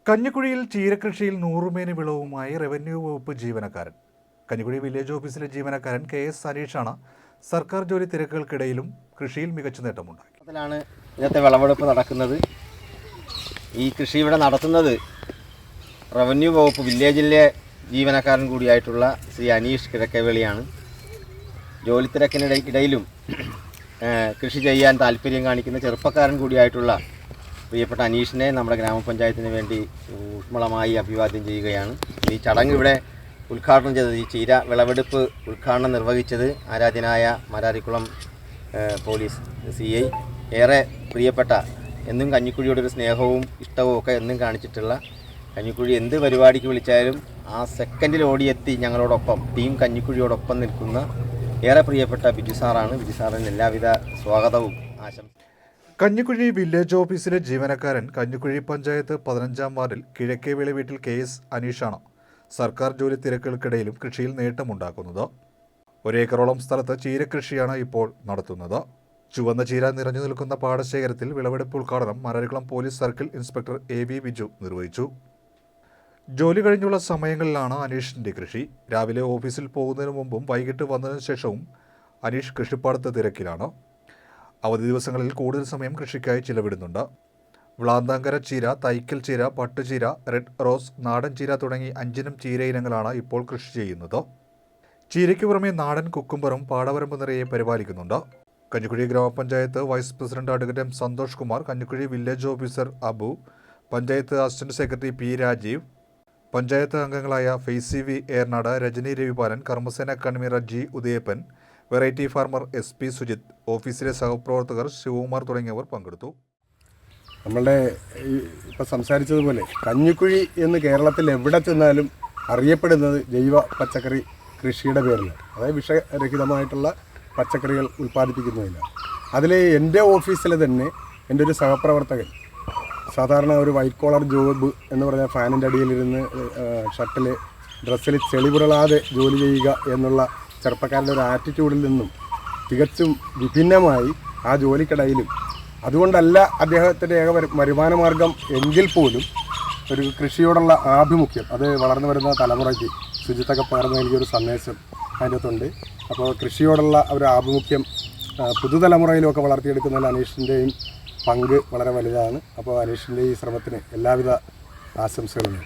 കഞ്ഞിക്കുഴിയിൽ ചീരകൃഷിയിൽ 100 മേനി വിളവുമായി revenue വകുപ്പ് ജീവനക്കാരൻ. Kanjikuzhi village ഓഫീസിലെ ജീവനക്കാരൻ KS അനീഷാണ് സർക്കാർ ജോലി തിരക്കുകൾക്കിടയിലും കൃഷിയിൽ മികച്ച നേട്ടമുണ്ടായി. ഇന്നത്തെ വിളവെടുപ്പ് നടക്കുന്നത്. ഈ കൃഷി ഇവിടെ നടത്തുന്നത് റവന്യൂ വകുപ്പ് വില്ലേജിലെ ജീവനക്കാരൻ കൂടിയായിട്ടുള്ള ശ്രീ അനീഷ് കിഴക്കേവേളിയാണ്. ജോലി തിരക്കിനിടയിലും കൃഷി ചെയ്യാൻ താല്പര്യം കാണിക്കുന്ന ചെറുപ്പക്കാരൻ കൂടിയായിട്ടുള്ള പ്രിയപ്പെട്ട അനീഷിനെ നമ്മുടെ ഗ്രാമപഞ്ചായത്തിന് വേണ്ടി ഊഷ്മളമായി അഭിവാദ്യം ചെയ്യുകയാണ്. ഈ ചടങ്ങ് ഇവിടെ ഉദ്ഘാടനം ചെയ്തത്, ഈ ചീര വിളവെടുപ്പ് ഉദ്ഘാടനം നിർവഹിച്ചത് ആരാധ്യനായ മാരാരിക്കുളം പോലീസ് CI, ഏറെ പ്രിയപ്പെട്ട, എന്നും കഞ്ഞിക്കുഴിയോടൊരു സ്നേഹവും ഇഷ്ടവും ഒക്കെ എന്നും കാണിച്ചിട്ടുള്ള, കഞ്ഞിക്കുഴി എന്ത് പരിപാടിക്ക് വിളിച്ചാലും ആ സെക്കൻഡിൽ ഓടിയെത്തി ഞങ്ങളോടൊപ്പം, ടീം കഞ്ഞിക്കുഴിയോടൊപ്പം നിൽക്കുന്ന ഏറെ പ്രിയപ്പെട്ട ബിജു സാറാണ്. ബിജു സാറിന് എല്ലാവിധ സ്വാഗതവും ആശംസ. കഞ്ഞിക്കുഴി വില്ലേജ് ഓഫീസിലെ ജീവനക്കാരൻ കഞ്ഞിക്കുഴി പഞ്ചായത്ത് 15-ാം വാർഡിൽ കിഴക്കേവേളി വീട്ടിൽ KS അനീഷാണ് സർക്കാർ ജോലി തിരക്കുകൾക്കിടയിലും കൃഷിയിൽ നേട്ടമുണ്ടാക്കുന്നത്. 1 ഏക്കറോളം സ്ഥലത്ത് ചീരകൃഷിയാണ് ഇപ്പോൾ നടത്തുന്നത്. ചുവന്ന ചീര നിറഞ്ഞു നിൽക്കുന്ന പാടശേഖരത്തിൽ വിളവെടുപ്പ് ഉദ്ഘാടനം Mararikulam police circle inspector AV Biju നിർവഹിച്ചു. ജോലി കഴിഞ്ഞുള്ള സമയങ്ങളിലാണ് അനീഷിൻ്റെ കൃഷി. രാവിലെ ഓഫീസിൽ പോകുന്നതിന് മുമ്പും വൈകിട്ട് വന്നതിനു ശേഷവും അനീഷ് കൃഷിപ്പാടത്ത് തിരക്കിലാണ്. അവധി ദിവസങ്ങളിൽ കൂടുതൽ സമയം കൃഷിക്കായി ചിലവിടുന്നുണ്ട്. വ്ളാന്താങ്കര ചീര, തൈക്കൽ ചീര, പട്ടുചീര, റെഡ് റോസ്, നാടൻ ചീര തുടങ്ങി 5 ഇനം ചീര ഇനങ്ങളാണ് ഇപ്പോൾ കൃഷി ചെയ്യുന്നത്. ചീരയ്ക്ക് പുറമെ നാടൻ കുക്കുംബറും പാടവരമ്പ് നിറയെ പരിപാലിക്കുന്നുണ്ട്. കഞ്ഞിക്കുഴി ഗ്രാമപഞ്ചായത്ത് vice president advocate M. Santhosh Kumar, Kanjikuzhi village officer Abu, panchayat assistant secretary P. Rajeev, panchayat അംഗങ്ങളായ Faisy V. Ernad, Rajani Ravipalan, Karmasena convener G. Udayappan, variety farmer SP Sujith, ഓഫീസിലെ സഹപ്രവർത്തകർ ശിവകുമാർ തുടങ്ങിയവർ പങ്കെടുത്തു. നമ്മളുടെ ഇപ്പോൾ സംസാരിച്ചതുപോലെ കഞ്ഞിക്കുഴി എന്ന് കേരളത്തിൽ എവിടെ ചെന്നാലും അറിയപ്പെടുന്നത് ജൈവ പച്ചക്കറി കൃഷിയുടെ പേരിലാണ്. അതായത് വിഷരഹിതമായിട്ടുള്ള പച്ചക്കറികൾ ഉൽപ്പാദിപ്പിക്കുന്നതിലാണ്. അതിൽ എൻ്റെ ഓഫീസിൽ തന്നെ എൻ്റെ ഒരു സഹപ്രവർത്തകൻ സാധാരണ ഒരു വൈറ്റ് കോളർ ജോബ് എന്ന് പറഞ്ഞാൽ ഫാനിൻ്റെ അടിയിലിരുന്ന് ഷർട്ടിൽ ഡ്രസ്സിൽ ചെളിപുരളാതെ ജോലി ചെയ്യുക എന്നുള്ള ചെറുപ്പക്കാരുടെ ഒരു ആറ്റിറ്റ്യൂഡിൽ നിന്നും തികച്ചും വിഭിന്നമായി ആ ജോലിക്കിടയിലും, അതുകൊണ്ടല്ല അദ്ദേഹത്തിൻ്റെ ഏക വരുമാന മാർഗം എങ്കിൽ പോലും, ഒരു കൃഷിയോടുള്ള ആഭിമുഖ്യം അത് വളർന്നു വരുന്ന തലമുറയ്ക്ക് ശുചിത്വമൊക്കെ പകർന്നു നൽകിയൊരു സന്ദേശം അതിൻ്റെ അകത്തുണ്ട്. അപ്പോൾ കൃഷിയോടുള്ള ഒരു ആഭിമുഖ്യം പുതുതലമുറയിലുമൊക്കെ വളർത്തിയെടുക്കുന്നതിൽ അനീഷിൻ്റെയും പങ്ക് വളരെ വലുതാണ്. അപ്പോൾ അനീഷിൻ്റെ ഈ ശ്രമത്തിന് എല്ലാവിധ ആശംസകളും.